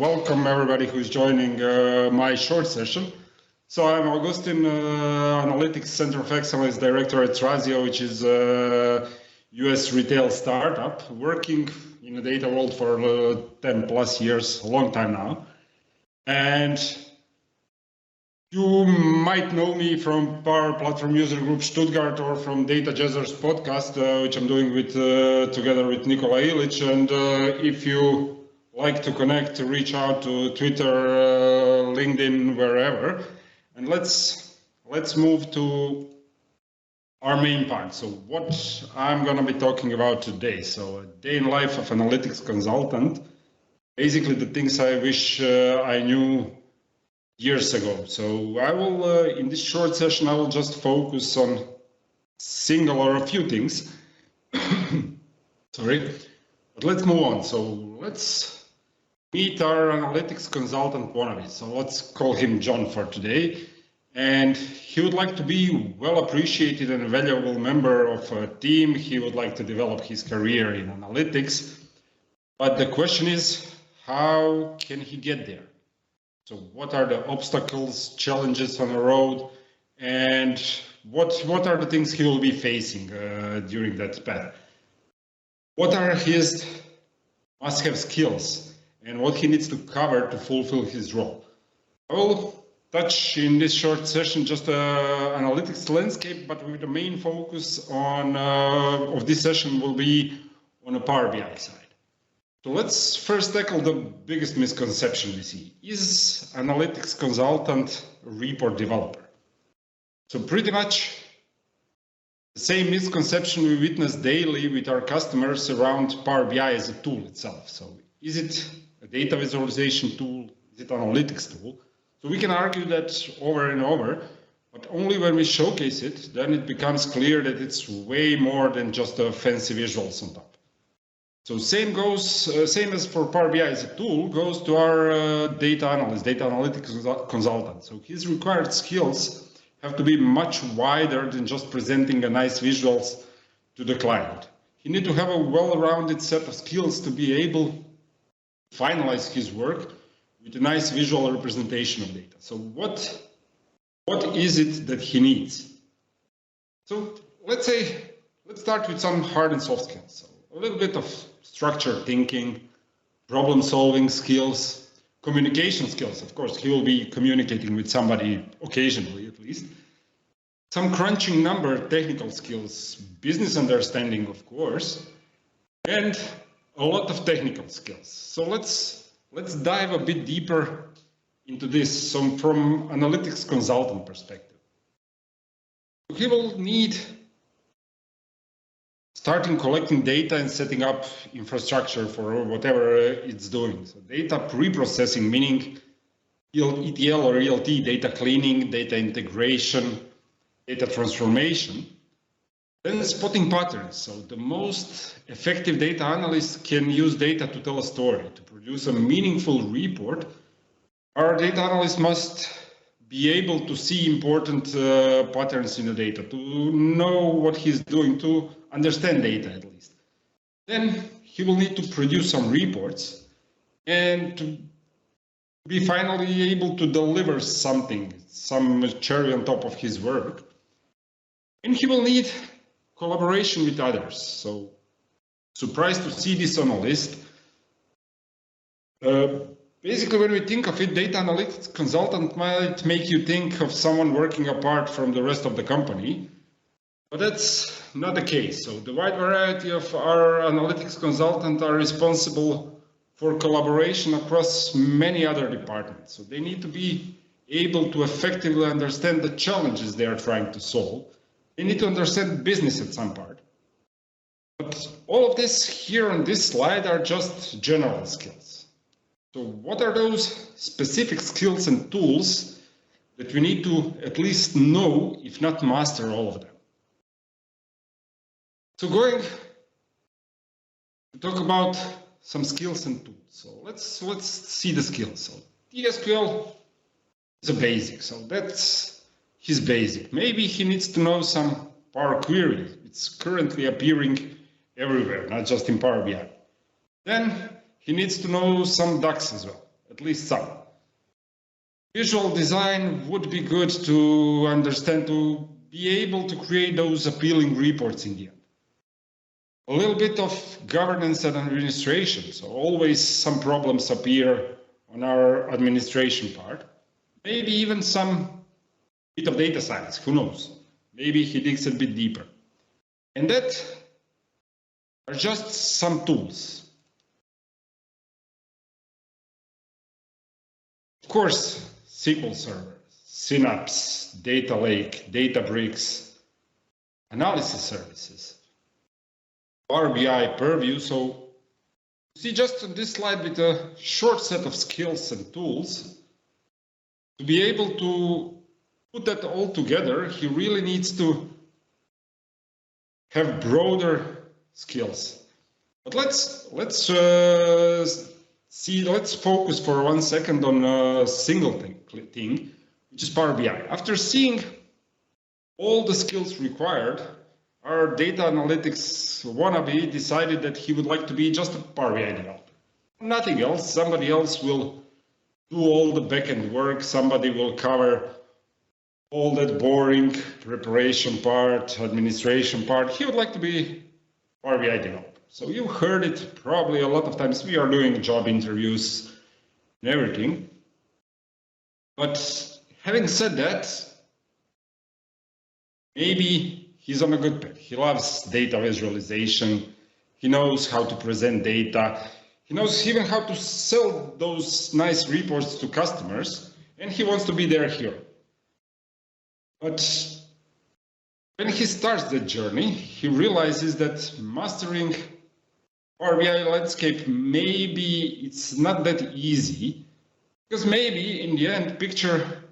welcome everybody who's joining my short session. So I'm Augustin, Analytics Center of Excellence Director at Razio, which is a US retail startup working in the data world for 10 plus years, a long time now. And you might know me from Power Platform User Group Stuttgart or from Data Jazzers podcast, which I'm doing with together with Nikola Ilic. And if you like to connect, reach out to Twitter, LinkedIn, wherever. And let's move to our main part. So what I'm going to be talking about today. So a day in life of analytics consultant. Basically the things I wish I knew years ago. So I will, in this short session, I will just focus on single or a few things. Sorry, but let's move on. So let's meet our analytics consultant wannabe. So let's call him John for today. And he would like to be well appreciated and a valuable member of a team. He would like to develop his career in analytics. But the question is, how can he get there? So what are the obstacles, challenges on the road, and what are the things he will be facing during that path? What are his must-have skills and what he needs to cover to fulfill his role? I will touch in this short session just analytics landscape, but with the main focus on of this session will be on a Power BI side. So let's first tackle the biggest misconception we see. Is analytics consultant a report developer? So pretty much the same misconception we witness daily with our customers around Power BI as a tool itself. So is it a data visualization tool? Is it an analytics tool? So we can argue that over and over, but only when we showcase it, then it becomes clear that it's way more than just a fancy visuals on top. So same as for Power BI as a tool goes to our data analyst, data analytics consultant. So his required skills have to be much wider than just presenting a nice visuals to the client. He needs to have a well-rounded set of skills to be able to finalize his work with a nice visual representation of data. So what is it that he needs? So let's start with some hard and soft skills. So a little bit of structured thinking, problem solving skills, communication skills. Of course, he will be communicating with somebody occasionally at least. Some crunching number technical skills, business understanding, of course, and a lot of technical skills. So let's dive a bit deeper into this from analytics consultant perspective. He will need starting collecting data and setting up infrastructure for whatever it's doing. So data pre-processing, meaning ETL or ELT, data cleaning, data integration, data transformation. Then spotting patterns. So the most effective data analysts can use data to tell a story, to produce a meaningful report. Our data analyst must be able to see important patterns in the data, to know what he's doing, to understand data at least. Then he will need to produce some reports and to be finally able to deliver something, some cherry on top of his work. And he will need collaboration with others. So surprised to see this on a list. Basically, when we think of it, data analytics consultant might make you think of someone working apart from the rest of the company, but that's not the case. So the wide variety of our analytics consultants are responsible for collaboration across many other departments. So they need to be able to effectively understand the challenges they are trying to solve. They need to understand business at some part. But all of this here on this slide are just general skills. So what are those specific skills and tools that we need to at least know, if not master all of them? So going to talk about some skills and tools. So let's see the skills. So TSQL is a basic. So that's his basic. Maybe he needs to know some Power Query. It's currently appearing everywhere, not just in Power BI. Then he needs to know some DAX as well. at least some. Visual design would be good to understand, to be able to create those appealing reports in the end. A little bit of governance and administration. So always some problems appear on our administration part. Maybe even some bit of data science, who knows? Maybe he digs a bit deeper. And that are just some tools. Of course, SQL Server, Synapse, Data Lake, Databricks, analysis services, Power BI, Purview. So you see just on this slide with a short set of skills and tools, to be able to put that all together, he really needs to have broader skills. But let's focus for 1 second on a single thing, which is Power BI. After seeing all the skills required, our data analytics wannabe decided that he would like to be just a Power BI developer. Nothing else. Somebody else will do all the backend work. Somebody will cover all that boring preparation part, administration part. He would like to be Power BI developer. So you heard it probably a lot of times. We are doing job interviews and everything. But having said that, maybe he's on a good path. He loves data visualization. He knows how to present data. He knows even how to sell those nice reports to customers. And he wants to be their hero. But when he starts the journey, he realizes that mastering Power BI landscape, maybe it's not that easy, because maybe in the end picture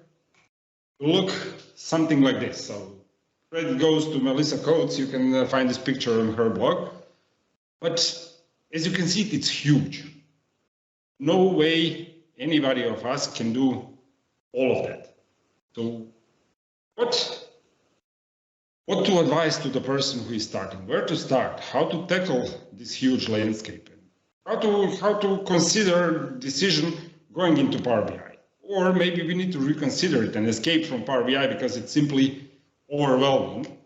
will look something like this. So credit goes to Melissa Coates. You can find this picture on her blog. But as you can see, it's huge. No way anybody of us can do all of that. So what to advise to the person who is starting? Where to start? How to tackle this huge landscape? How to consider decision going into Power BI? Or maybe we need to reconsider it and escape from Power BI because it's simply overwhelming.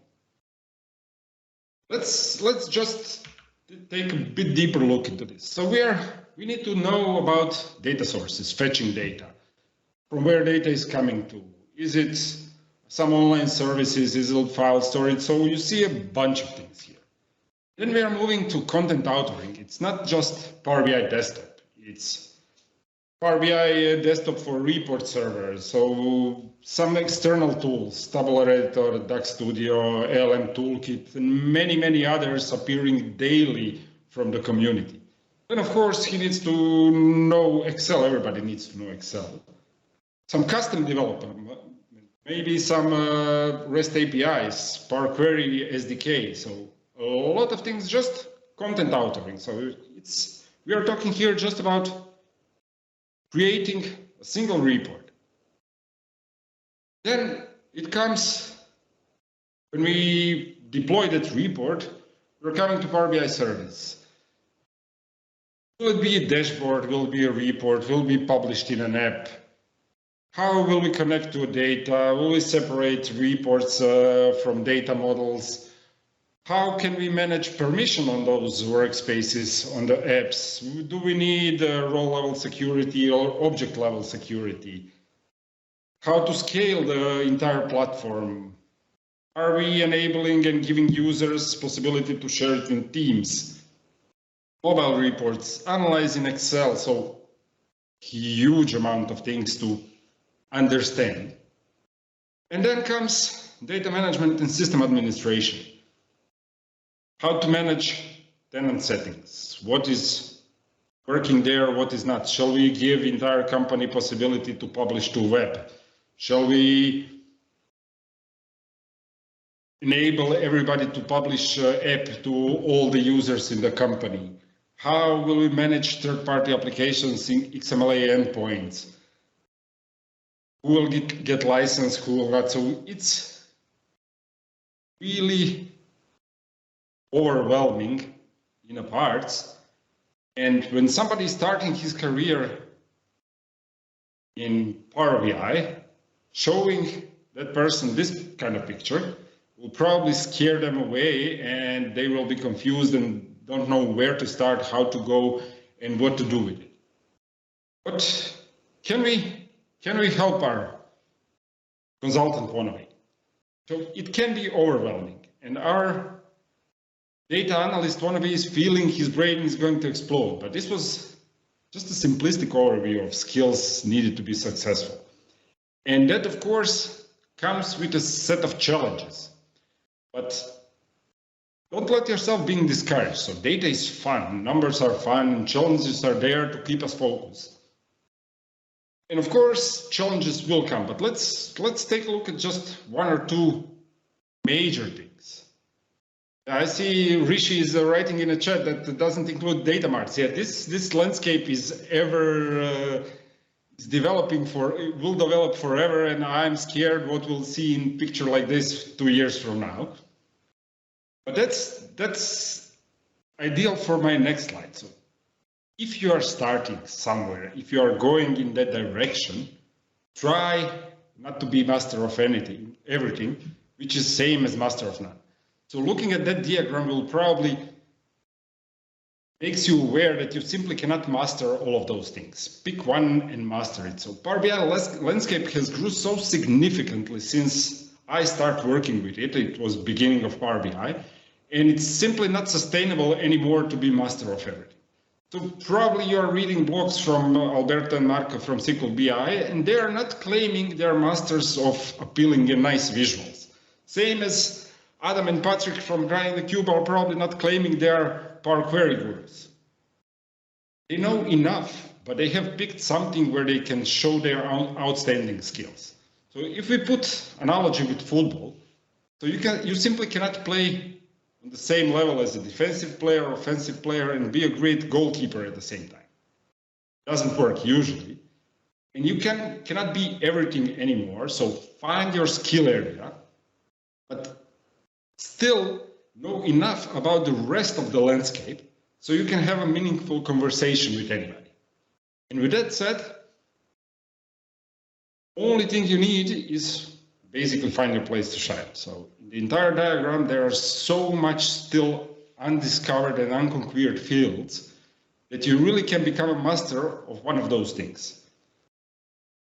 Let's just take a bit deeper look into this. So we need to know about data sources, fetching data, from where data is coming to. Is it some online services, is it file storage? So you see a bunch of things here. Then we are moving to content authoring. It's not just Power BI desktop. It's Power BI desktop for report servers. So some external tools, Tabular Editor, DAX Studio, ALM Toolkit, and many, many others appearing daily from the community. Then of course he needs to know Excel. Everybody needs to know Excel. Some custom development. Maybe some REST APIs, Power Query SDK. So a lot of things, just content authoring. So we are talking here just about creating a single report. Then it comes, when we deploy that report, we're coming to Power BI service. Will it be a dashboard? Will it be a report? Will it be published in an app? How will we connect to data? Will we separate reports from data models? How can we manage permission on those workspaces, on the apps? Do we need role-level security or object-level security? How to scale the entire platform? Are we enabling and giving users possibility to share it in Teams? Mobile reports, analyzing Excel, so huge amount of things to understand. And then comes data management and system administration. How to manage tenant settings. What is working there, what is not? Shall we give entire company possibility to publish to web? Shall we enable everybody to publish app to all the users in the company? How will we manage third-party applications in XMLA endpoints? Who will get licensed, who will not? So it's really overwhelming in a parts. And when somebody is starting his career, in Power BI, showing that person this kind of picture will probably scare them away, and they will be confused and don't know where to start, how to go, and what to do with it. But can we help our consultant wannabe? So it can be overwhelming, and our data analyst wannabe is feeling his brain is going to explode. But this was just a simplistic overview of skills needed to be successful. And that, of course, comes with a set of challenges. But don't let yourself be discouraged. So data is fun, numbers are fun, and challenges are there to keep us focused. And of course, challenges will come, but let's take a look at just one or two major things. I see Rishi is writing in a chat that doesn't include data marts. Yeah, this landscape is developing will develop forever, and I'm scared what we'll see in picture like this 2 years from now. But that's ideal for my next slide. So if you are starting somewhere, if you are going in that direction, try not to be master of everything, which is same as master of none. So looking at that diagram will probably makes you aware that you simply cannot master all of those things. Pick one and master it. So Power BI landscape has grew so significantly since I started working with it. It was beginning of Power BI, and it's simply not sustainable anymore to be master of everything. So probably you're reading blogs from Alberto and Marco from SQL BI, and they are not claiming they're masters of appealing and nice visuals. Same as Adam and Patrick from Grinding the Cube are probably not claiming they're Power Query gurus. They know enough, but they have picked something where they can show their outstanding skills. So if we put analogy with football, so you simply cannot play on the same level as a defensive player or offensive player and be a great goalkeeper at the same time. Doesn't work usually. And you cannot be everything anymore, so find your skill area, but still know enough about the rest of the landscape so you can have a meaningful conversation with anybody. And with that said, only thing you need is basically find your place to shine. So in the entire diagram, there are so much still undiscovered and unconquered fields that you really can become a master of one of those things.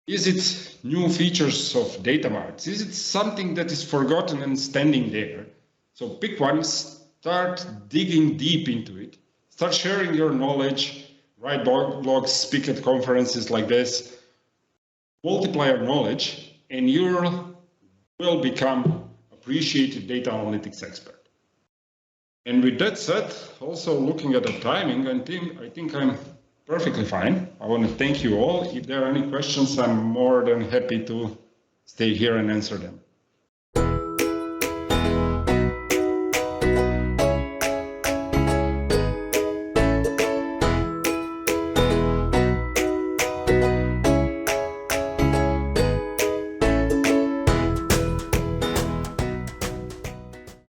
Is it new features of data marts? Is it something that is forgotten and standing there? So pick one, start digging deep into it, start sharing your knowledge, write blogs, speak at conferences like this, multiply your knowledge, and you will become appreciated data analytics expert. And with that said, also looking at the timing, I think I'm perfectly fine. I want to thank you all. If there are any questions, I'm more than happy to stay here and answer them.